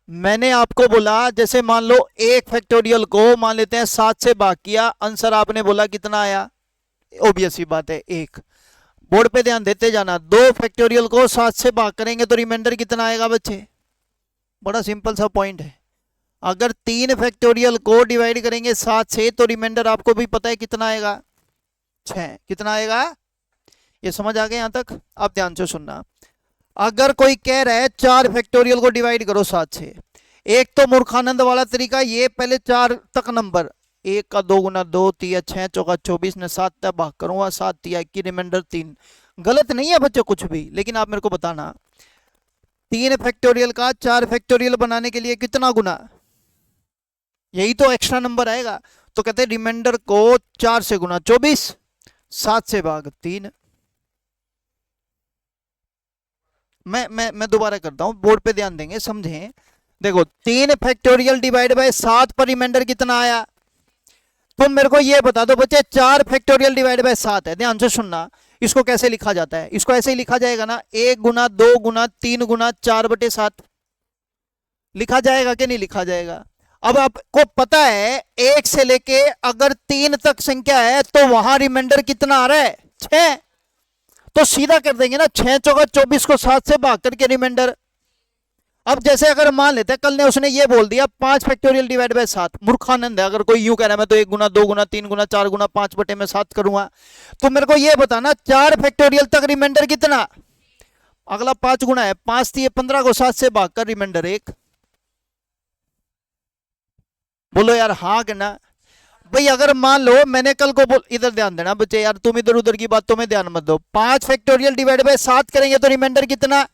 मैंने आपको बोला जैसे मान लो 1 फैक्टोरियल को मान लेते हैं 7 से भाग किया, आंसर आपने बोला कितना आया, ऑब्वियस ही बात है 1। बोर्ड पे ध्यान देते जाना, 2 फैक्टोरियल को 7 से भाग करेंगे तो रिमाइंडर कितना आएगा बच्चे, बड़ा सिंपल सा पॉइंट है। अगर 3 फैक्टोरियल को डिवाइड करेंगे 7 से तो रिमाइंडर आपको भी पता है कितना आएगा, 6। कितना आएगा, ये समझ आ गया यहां तक। अब ध्यान से सुनना, अगर कोई कह रहा है 4 फैक्टोरियल को डिवाइड करो 7 से, एक तो मूर्खानंद वाला तरीका, ये पहले 4 तक नंबर, 1 का 2 गुना 2 तिया 6 चौका 24 ने 7 तक भाग करूंगा, 7 तिया 21, रिमाइंडर 3। गलत नहीं है बच्चे कुछ भी, लेकिन आप मेरे को बताना 3 फैक्टोरियल का 4 फैक्टोरियल बनाने के लिए कितना गुना, यही तो एक्स्ट्रा नंबर आएगा। तो कहते हैं रिमाइंडर को 4 से गुना 24, 7 से भाग 3। मैं दोबारा करता हूं, बोर्ड पे ध्यान देंगे, समझें। देखो 3 फैक्टोरियल डिवाइड बाय 7 पर रिमाइंडर कितना आया, तुम मेरे को ये बता दो बच्चे। 4 फैक्टोरियल डिवाइड बाय 7 है, ध्यान से सुनना, इसको कैसे लिखा जाता है, इसको ऐसे ही लिखा जाएगा ना, 1 गुना 2 गुना 3 गुना 4/7 लिखा जाएगा कि नहीं लिखा जाएगा। अब आपको पता है 1 से लेके अगर 3 तक संख्या है तो वहां रिमाइंडर कितना आ रहा है, 6। तो सीधा कर देंगे ना, 6 चौका 24 को 7 से भाग करके रिमाइंडर। अब जैसे अगर मान लेते हैं कल ने उसने ये बोल दिया 5 फैक्टोरियल डिवाइड बाय 7, मूर्खानंद है। अगर कोई यूं कह रहा है मैं तो 1 गुना 2 गुना 3 गुना 4 गुना 5/7 करूंगा, तो मेरे को ये बताना 4 फैक्टोरियल तक रिमाइंडर कितना, अगला 5 गुना है, 5 दिए 15 को 7 से भाग कर रिमाइंडर 1। बोलो यार हाँ कि ना। भाई अगर मान लो मैंने कल को बोल, इधर ध्यान देना बच्चे यार, तुम इधर उधर की बातों में ध्यान मत दो। 5 फैक्टोरियल डिवाइड बाय 7 करेंगे तो रिमाइंडर कितना।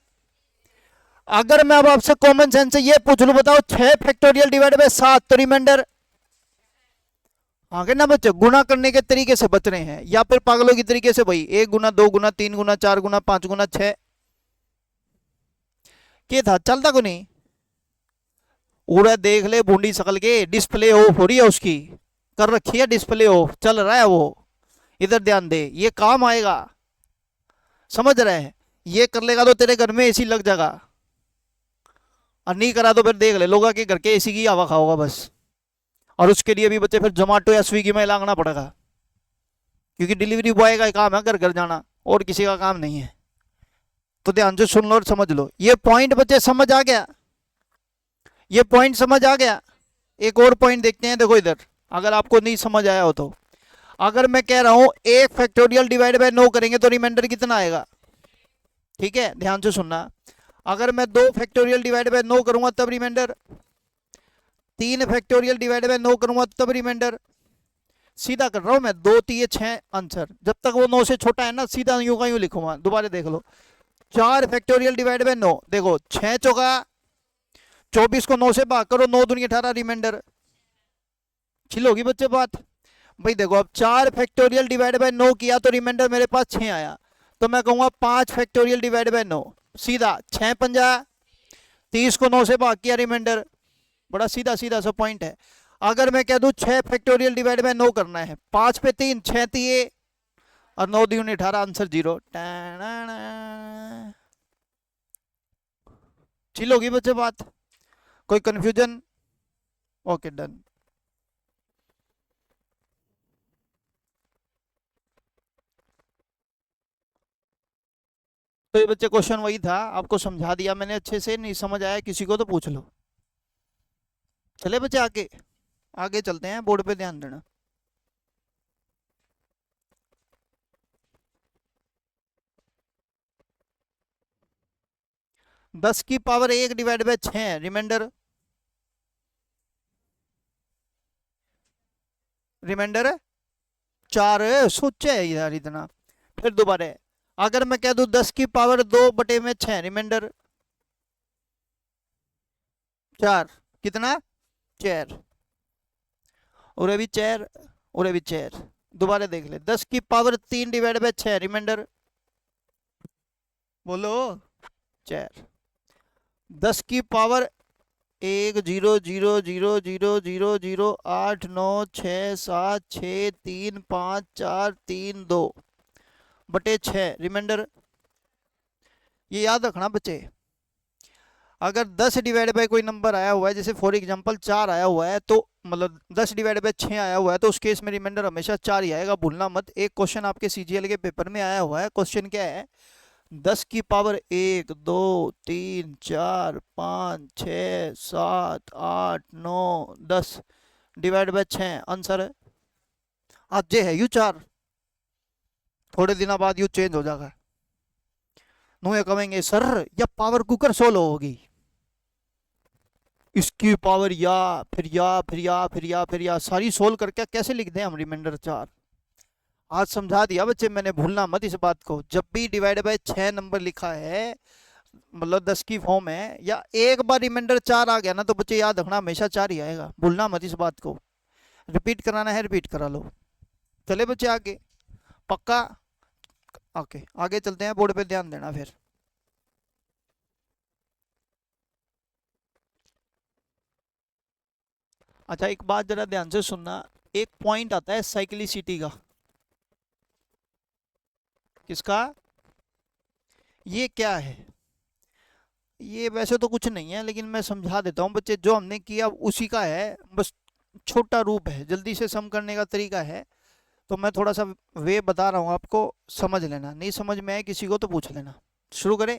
अगर मैं अब आपसे कॉमन सेंस से ये पूछ लूं, बताओ 6 फैक्टोरियल डिवाइड बाय 7 तो रिमाइंडर, आगे ना बच्चे गुना करने के तरीके से बच रहे हैं या फिर पागलों की तरीके से, भाई 1 गुना 2 गुना 3 गुना 4 गुना 5 गुना 6 क्या था, चलता को नहीं। उड़ा देख ले बूंदी शकल के, डिस्प्ले ऑफ हो रही है उसकी, कर रखी है डिस्प्ले ऑफ, चल रहा है वो। इधर ध्यान दे, ये काम आएगा, समझ रहे हैं। ये कर लेगा तो तेरे घर में एसी लग जाएगा, और नहीं करा तो फिर देख ले लोग के घर के एसी की हवा खाओगा बस। और उसके लिए भी बच्चे फिर जोमेटो या स्विगी में लागना पड़ेगा, क्योंकि डिलीवरी बॉय का काम है घर घर जाना, और किसी का काम नहीं है। तो ध्यान से सुन लो और समझ लो, ये पॉइंट बच्चे समझ आ गया, ये पॉइंट समझ आ गया। एक और पॉइंट देखते हैं, देखो इधर, अगर आपको नहीं समझ आया हो तो, अगर मैं कह रहा हूं 1 फैक्टोरियल डिवाइड बाय 9 करेंगे तो रिमाइंडर कितना आएगा, ठीक है ध्यान से सुनना। अगर मैं 2 फैक्टोरियल डिवाइड बाय 9 करूंगा तब रिमाइंडर, 3 फैक्टोरियल डिवाइड बाय 9 करूंगा तब रिमाइंडर। सीधा कर रहा हूं मैं, 2 3 6 आंसर, जब तक वो 9 से छोटा है ना सीधा यूं का यूं लिखूंगा। दोबारा देख लो, 4 फैक्टोरियल डिवाइड बाय 9, देखो 6 चौका 24 को 9 से भाग करो, 9 दूनी 18 रिमाइंडर। छिल होगी बच्चे बात। भाई देखो अब 4 फैक्टोरियल डिवाइड बाय 9 किया तो रिमाइंडर मेरे पास 6 आया, तो मैं कहूंगा 5 फैक्टोरियल डिवाइड बाय 9, सीधा 6 पंजा 30 को 9 से भाग किया रिमाइंडर। बड़ा सीधा सीधा सा पॉइंट है। अगर मैं कह दूं 6 फैक्टोरियल डिवाइड बाय 9 करना है, 5 पे 3 6 3 और 9 दूनी 18, आंसर 0। चिल होगी बच्चे बात, कोई कंफ्यूजन? Okay done. तो ये बच्चे क्वेश्चन वही था, आपको समझा दिया मैंने अच्छे से, नहीं समझ आया किसी को तो पूछ लो। चले बच्चे आगे आगे चलते हैं, बोर्ड पे ध्यान देना। दस की power 1 divide by 6 remainder, remainder 4 सोचे है यार इतना। फिर दोबारा अगर मैं कह दूं 10 की पावर 2 बटे में 6 रिमाइंडर 4, कितना 4, और अभी 4 और अभी 4। दोबारा देख ले, 10 की पावर 3 डिवाइड बाय 6 रिमाइंडर, बोलो 4। 10 की पावर 1 0 0 0 0 0 0 8 9 6 7 6 3 5 4 3 2 बटे 6 रिमाइंडर। ये याद रखना बच्चे, अगर 10 डिवाइड बाय कोई नंबर आया हुआ है, जैसे फॉर एग्जांपल 4 आया हुआ है, तो मतलब 10 डिवाइड बाय 6 आया हुआ है, तो उस केस में रिमाइंडर हमेशा 4 ही आएगा, भूलना मत। एक क्वेश्चन आपके सीजीएल के पेपर में आया हुआ है, क्वेश्चन क्या है, 10 की पावर 1 2 3 4 5 6 7 8 9 10 डिवाइड बाय 6, आंसर है आज जे है यू 4। थोड़े दिनों बाद यू चेंज हो जाएगा, नो ये कहेंगे सर या पावर कुकर सोलो होगी, इसकी पावर या फिर या फिर या फिर या फिर या सारी सोल्व करके कैसे लिख दें हम रिमाइंडर 4। आज समझा दिया बच्चे मैंने, भूलना मत इस बात को। जब भी डिवाइड बाय 6 नंबर लिखा है, मतलब 10 की फॉर्म है, या एक बार रिमाइंडर 4 आ गया ना, तो बच्चे याद रखना हमेशा 4 ही आएगा, भूलना मत इस बात को। रिपीट कराना है रिपीट करा लो। चले बच्चे आगे, पक्का? ओके आगे चलते हैं, बोर्ड पे ध्यान देना फिर। अच्छा एक बात जरा ध्यान से सुनना, एक पॉइंट आता है साइक्लिसिटी का। किसका? ये क्या है? ये वैसे तो कुछ नहीं है, लेकिन मैं समझा देता हूँ बच्चे, जो हमने किया उसी का है, बस छोटा रूप है, जल्दी से सम करने का तरीका है, तो मैं थोड़ा सा वे बता रहा हूँ आपको, समझ लेना, नहीं समझ में आए किसी को तो पूछ लेना। शुरू करें?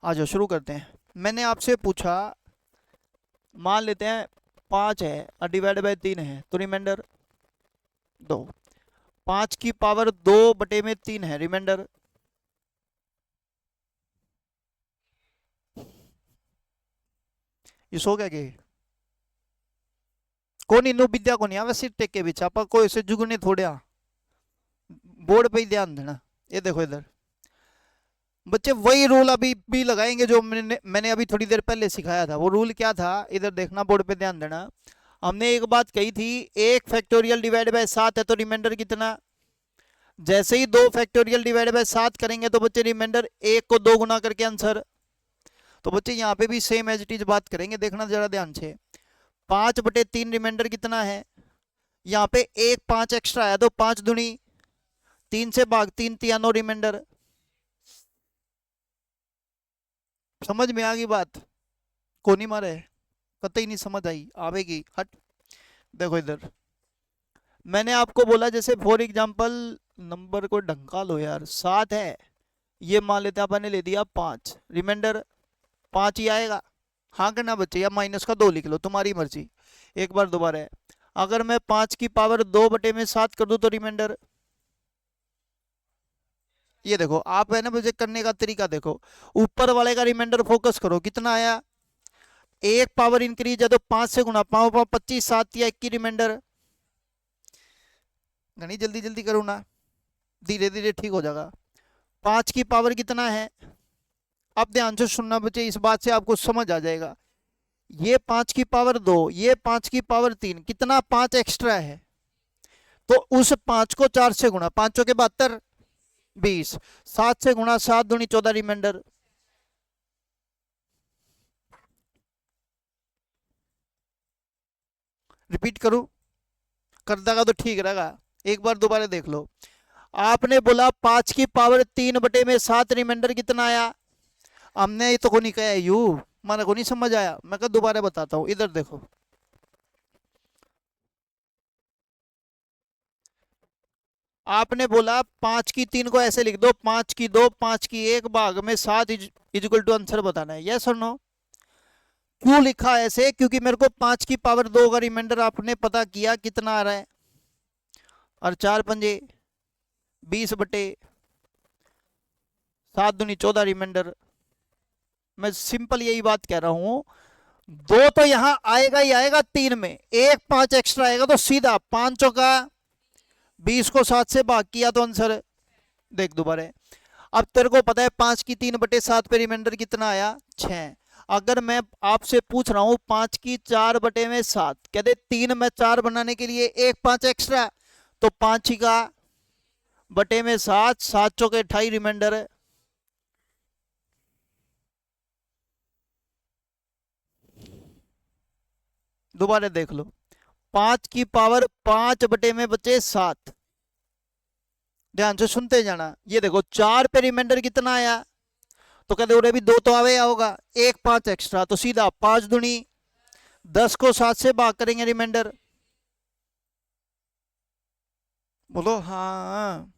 आ जाओ शुरू करते हैं। मैंने आपसे पूछा, मान लेते हैं 5 है और डिवाइड बाय 3 है, तो रिमाइंडर 2। 5 की पावर 2 बटे में 3 है, रिमाइंडर ये सो क्या के कोनी नो विद्या को नहीं आवे सिर टेके बिच, आप कोई से जुगने थोड़े बोर्ड पे ही ध्यान देना। ये देखो इधर बच्चे वही रूल अभी भी लगाएंगे जो मैंने अभी थोड़ी देर पहले सिखाया था। वो रूल क्या था, इधर देखना, बोर्ड पे ध्यान देना। हमने एक बात कही थी, 1 फैक्टोरियल डिवाइड बाय 7 है तो रिमाइंडर कितना, जैसे ही 2 फैक्टोरियल डिवाइड बाय 7 करेंगे तो बच्चे रिमाइंडर 1 को 2 गुना करके आंसर। तो बच्चे यहाँ पे भी सेम एज इट इज बात करेंगे, देखना जरा ध्यान से। 5 बटे 3 रिमाइंडर कितना है, यहाँ पे 1 5 एक्स्ट्रा है, तो 5 दूनी 3 से भाग 3 तिया 9 रिमाइंडर। समझ में आ गई बात? को नहीं मारे, कतई नहीं समझ आई, आवेगी हट। देखो इधर मैंने आपको बोला, जैसे फॉर एग्जांपल नंबर को ढंका लो यार, 7 है, ये मान लेते हैं अपन ने ले दिया 5, रिमाइंडर 5 ही आएगा। हाँ करना बच्चे, या माइनस का 2 लिख लो, तुम्हारी मर्जी। एक बार दोबारा है, अगर मैं 5 की पावर 2 बटे में 7 कर दूं तो रिमाइंडर, ये देखो आप है ना, मुझे करने का तरीका देखो, ऊपर वाले का रिमाइंडर फोकस करो, कितना आया, 1 पावर इंक्रीज है तो 5 से गुना, 5 5 25 7 या 21 रिमाइंडर। घनी जल्दी जल्दी करो ना, धीरे धीरे ठीक हो जाएगा। 5 की पावर कितना है, अब ध्यान से सुनना बच्चे, इस बात से आपको समझ आ जाएगा। ये 5 की पावर 2, ये 5 की पावर 3, कितना 5 एक्स्ट्रा है। तो उस 5 को 4 से गुणा, 5 के 72, 20, 7 से गुणा, 7 दूनी 14 रिमाइंडर। रिपीट करूं, कर देगा तो ठीक रहेगा, एक बार दोबारा देख लो। आपने बोला 5 की पावर 3/7 रिमाइंडर कितना आया। हमने ये तो को नहीं कहा यू, माना को नहीं समझ आया, मैं कहा दोबारा बताता हूं, इधर देखो। आपने बोला 5 की 3 को ऐसे लिख दो, 5 की 2, 5 की 1 भाग में 7 इजिकल टू आंसर बताना है, यस और नो। क्यों लिखा ऐसे, क्योंकि मेरे को 5 की पावर 2 का रिमाइंडर आपने पता किया कितना आ रहा है, और 4 पंजे 20/7 दूनी 14 रिमाइंडर। मैं सिंपल यही बात कह रहा हूं, 2 तो यहां आएगा ही आएगा 3 में, एक 5 एक्स्ट्रा आएगा, तो सीधा 5 का 20 को 7 से भाग किया तो आंसर देख दोबारा। अब तेरे को पता है 5 की 3/7 पे रिमाइंडर कितना आया, 6। अगर मैं आपसे पूछ रहा हूं 5 की 4/7, कहते 3 में 4 बनाने के लिए एक 5 एक्स्ट्रा, तो 5 का/7, 7 चौके 28 रिमाइंडर है। दोबारा देख लो, 5 की पावर 5/7, ध्यान से सुनते जाना। ये देखो 4 पे रिमाइंडर कितना आया, तो कहते उरे भी 2 तो आवे होगा, एक 5 एक्स्ट्रा, तो सीधा 5 दूनी 10 को 7 से भाग करेंगे रिमाइंडर। बोलो हाँ।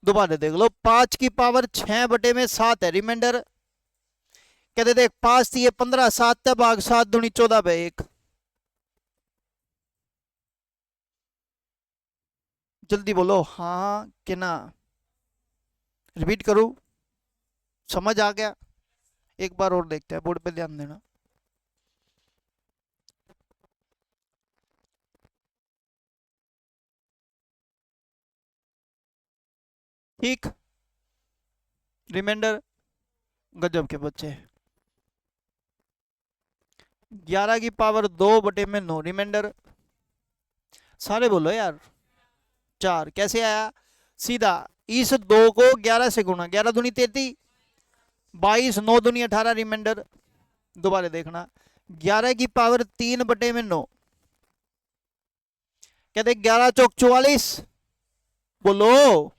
दोबारा देख लो, 5 की पावर 6/7 है रिमाइंडर। कहते देख 5 थी 15, 7 भाग 7 दूनी 14/1। जल्दी बोलो हाँ कि ना। रिपीट करूं, समझ आ गया। एक बार और देखते हैं, बोर्ड पे ध्यान देना। ठीक, रिमाइंडर गजब के बच्चे। 11 की पावर 2/9 रिमाइंडर, सारे बोलो यार। 4 कैसे आया, सीधा इस 2 को 11 से गुणा, 11 दूनी 33, 22, 9 दूनी 18 रिमाइंडर। दोबारा देखना, 11 की पावर 3/9, कहते 11 चौक 44, बोलो,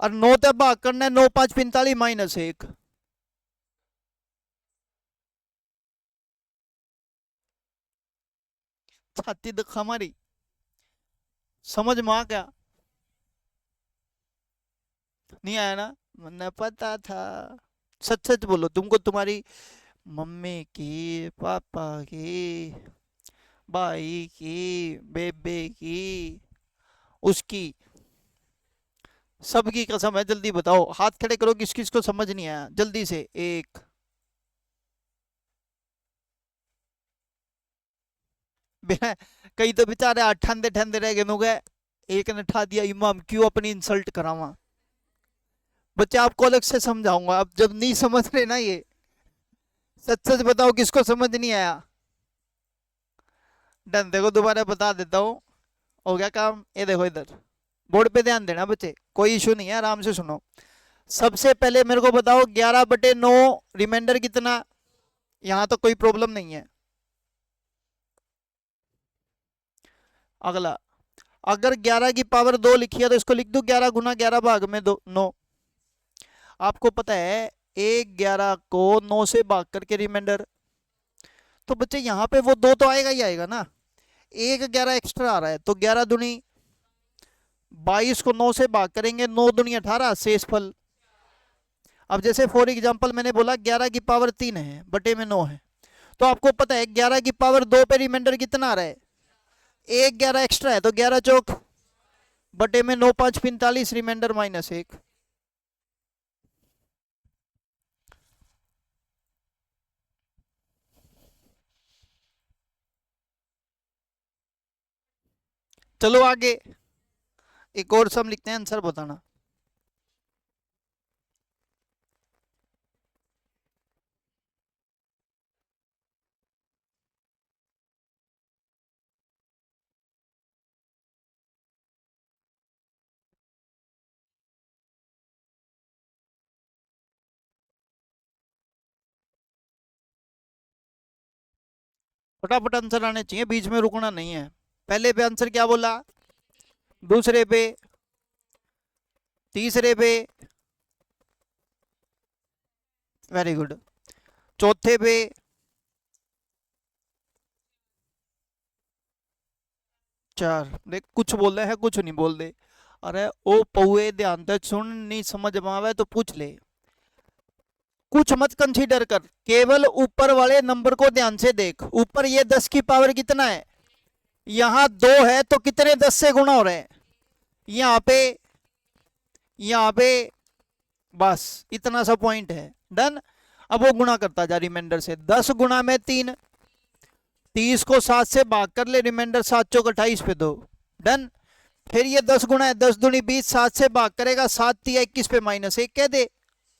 और 9 तक भाग करना है, 9 5 45 -1। छाती दुख हमारी, समझ में आ गया, नहीं आया ना, मैंने पता था। सच सच बोलो, तुमको तुम्हारी मम्मी की, पापा की, भाई की, बेबे की, उसकी, सबकी कसम है। जल्दी बताओ, हाथ खड़े करो, किस किस को समझ नहीं आया, जल्दी से। एक, बिना, कई तो बेचारे हाथ ठंडे ठंडे रह गए नुगे, एक ने ठा दिया, इमाम क्यों अपनी इंसल्ट करावा। बच्चे आपको अलग से समझाऊंगा, अब जब नहीं समझ रहे ना ये, सच सच बताओ किसको समझ नहीं आया। डन, देखो दोबारा बता देता हूँ, हो गया काम। ये देखो इधर, बोर्ड पे ध्यान देना बच्चे, कोई इशू नहीं है, आराम से सुनो। सबसे पहले मेरे को बताओ 11/9 रिमाइंडर कितना, यहां तो कोई प्रॉब्लम नहीं है। अगला, अगर 11 की पावर 2 लिखी है, तो इसको लिख दो 11 गुना 11 भाग में 9। आपको पता है एक 11 को 9 से भाग करके रिमाइंडर, तो बच्चे यहाँ पे वो 2 तो आएगा ही आएगा ना, एक 11 एक्स्ट्रा आ रहा है, तो 11 दूनी 22 को 9 से भाग करेंगे, 9 दूनी 18 शेषफल। अब जैसे फॉर एग्जांपल मैंने बोला 11 की पावर 3 है, बटे में 9 है, तो आपको पता है 11 की पावर 2 पे रिमाइंडर कितना आ रहा है, एक 11 एक्स्ट्रा है, तो 11 चौक बटे में 9 5 45 रिमाइंडर -1। चलो आगे, एक और सम लिखते हैं, आंसर बताना। फटाफट आंसर आने चाहिए, बीच में रुकना नहीं है। पहले पे आंसर क्या बोला, दूसरे पे, तीसरे पे, वेरी गुड, चौथे पे, चार। देख कुछ बोल रहे हैं कुछ नहीं बोल दे। अरे ओ पौए ध्यान से सुन, नहीं समझ में आवे तो पूछ ले, कुछ मत कंसीडर कर, केवल ऊपर वाले नंबर को ध्यान से देख। ऊपर ये 10 की पावर कितना है, यहां 2 है तो कितने 10 से गुणा हो रहे हैं, यहाँ पे, यहाँ पे, बस इतना सा पॉइंट है, डन। अब वो गुणा करता जा रिमाइंडर से, 10 गुणा में 3, 30 को 7 से भाग कर ले, रिमाइंडर 7 चौक 28 पे 2, डन। फिर ये 10 गुणा है, 10 दूनी 20, 7 से भाग करेगा, 7 तिया 21 पे -1 कह दे,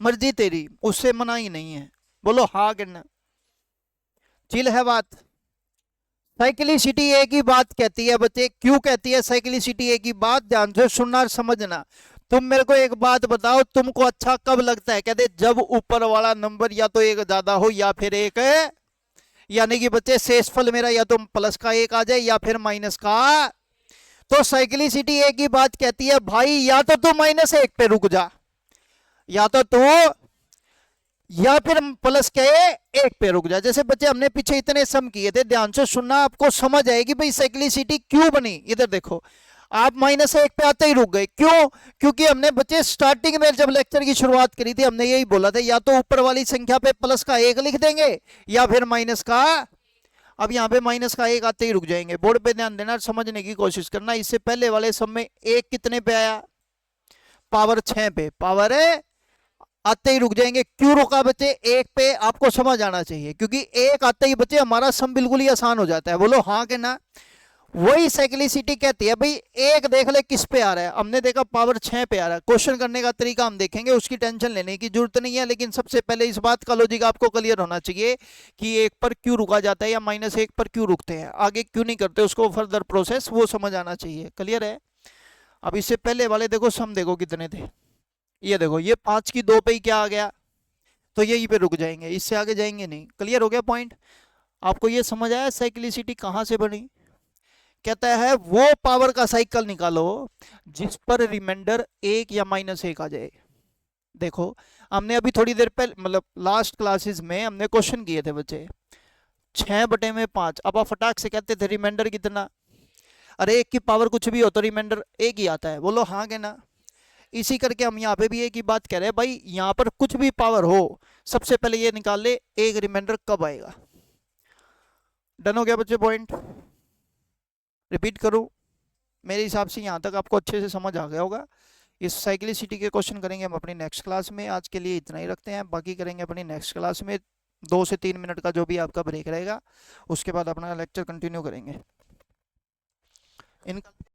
मर्जी तेरी, उससे मना ही नहीं है। बोलो हाँ करना, चिल है बात। साइक्लिसिटी एक ही बात कहती है बच्चे, क्यों कहती है साइक्लिसिटी एक ही बात, ध्यान से सुनना और समझना। तुम मेरे को एक बात बताओ, तुमको अच्छा कब लगता है, कहते जब ऊपर वाला नंबर या तो एक ज्यादा हो या फिर एक है, यानी कि बच्चे शेषफल मेरा या तो प्लस का एक आ जाए या फिर माइनस का। तो साइक्लिसिटी एक ही बात कहती है भाई, या तो तू -1 पे रुक जा, या तो तू, या फिर प्लस के 1 पे रुक जा। जैसे बच्चे हमने पीछे इतने सम किए थे, ध्यान से सुनना, आपको समझ आएगी भाई साइक्लिसिटी क्यों बनी। इधर देखो, आप -1 पे आते ही रुक गए, क्यों, क्योंकि हमने बच्चे स्टार्टिंग में जब लेक्चर की शुरुआत करी थी, हमने यही बोला था, या तो ऊपर वाली संख्या पे प्लस का 1 लिख देंगे या फिर माइनस का। अब यहाँ पे माइनस का 1 आते ही रुक जाएंगे। बोर्ड पे ध्यान देना, समझने की कोशिश करना। इससे पहले वाले सम में 1 कितने पे आया, पावर 6 पे, पावर आते ही रुक जाएंगे। क्यों रुका बच्चे 1 पे, आपको समझ आना चाहिए, क्योंकि 1 आते ही बच्चे हमारा सम बिल्कुल ही आसान हो जाता है। बोलो हाँ के ना। वही साइक्लिसिटी कहती है भाई, 1 देख ले किस पे आ रहा है, हमने देखा पावर 6 पे आ रहा है। क्वेश्चन करने का तरीका हम देखेंगे, उसकी टेंशन लेने की जरूरत नहीं है, लेकिन सबसे पहले इस बात का लॉजिक आपको क्लियर होना चाहिए कि 1 पर क्यों रुका जाता है या -1 पर क्यों रुकते हैं, आगे क्यों नहीं करते उसको फर्दर प्रोसेस, वो समझ आना चाहिए। क्लियर है। अब इससे पहले वाले देखो सम, देखो कितने थे, ये देखो, ये 5 की 2 पे ही क्या आ गया, तो यहीं पे रुक जाएंगे, इससे आगे जाएंगे नहीं। क्लियर हो गया पॉइंट। आपको ये समझ आया साइक्लिसिटी कहां से बनी। कहता है वो पावर का साइकिल निकालो जिस पर रिमाइंडर 1 या -1 आ जाए। देखो हमने अभी थोड़ी देर पहले, मतलब लास्ट क्लासेस में हमने क्वेश्चन किए थे बच्चे, 6/5। अब आप फटाक से कहते थे रिमाइंडर कितना, अरे 1 की पावर कुछ भी हो तो रिमाइंडर 1 ही आता है। बोलो हाँ के ना। इसी करके हम यहाँ पे भी एक ही बात कह रहे हैं भाई, यहाँ पर कुछ भी पावर हो, सबसे पहले ये निकाल ले 1 रिमाइंडर कब आएगा। डन हो गया बच्चे पॉइंट। रिपीट करूं, मेरे हिसाब से यहाँ तक आपको अच्छे से समझ आ गया होगा। इस साइक्लिसिटी के क्वेश्चन करेंगे हम अपनी नेक्स्ट क्लास में, आज के लिए इतना ही रखते हैं, बाकी करेंगे अपनी नेक्स्ट क्लास में। 2 से 3 मिनट का जो भी आपका ब्रेक रहेगा, उसके बाद अपना लेक्चर कंटिन्यू करेंगे। इन